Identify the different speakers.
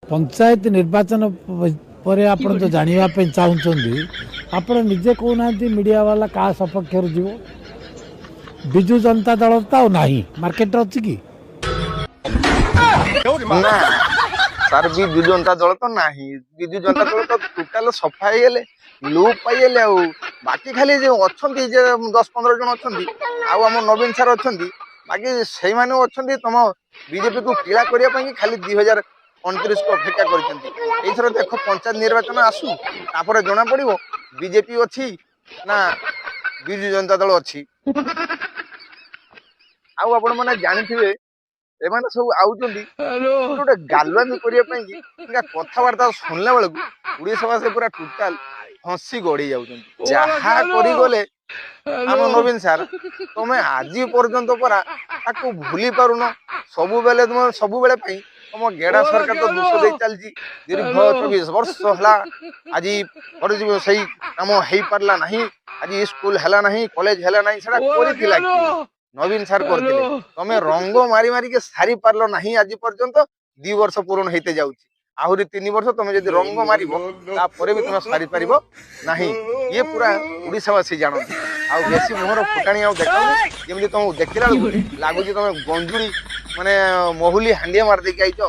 Speaker 1: पंचायत निर्वाचन पर आप जो जानवाई चाहूँगी आपण निजे कहना मीडिया वाला क्या सपक्ष जीव विजु जनता दल तो ना मार्केट अच्छी कि
Speaker 2: ना सर विजु जनता दल तो ना विजु जनता दल तो टोटाल सफा हो लुप पाइले बाकी खाली जो अच्छा 10-15 जन अच्छा आम नवीन सार अच्छा बाकी से अच्छा तुम बीजेपी को पीड़ा करने खाली 2029 को अपेक्षा कर देख पंचायत निर्वाचन आसू तापर जना पड़ो बीजेपी अच्छी ना विजु जनता दल अच्छी आपण मैंने जानी एमाने सब आउचंदी गोटे गालुआमी करने कथबार्ता शुणला बेलू उड़ीसा से पूरा टोटाल हसी गड़ी जाउचंदी जहा करी गले आम नवीन सार तुम्हें आज पर्यंत परा ताको भूली पारुन सबु बेले तुम सबु बेले पई तुम गेड़ा सरकार तो दोष दे चलजी दीर्घ 24 वर्ष हला आज पर सही काम हेई पारला नहीं आज स्कूल हला नहीं कॉलेज हला नहीं सेटा करिथिला कि नवीन सार करते तमें रंग मारी मारी के सारी पार्ल ना आज पर्यंत 2 वर्ष पूर्ण होते जाऊँगी आहरी 3 वर्ष तुम जब रंग मार भी तुम सारी पार ना ये पूरा उड़ीसावासी जानते आउ बेसी मुहर फुटाणी देखा जमी तुम देखला लगुच तुम गंजुड़ी माने महुली हांडिया मार देके आईच।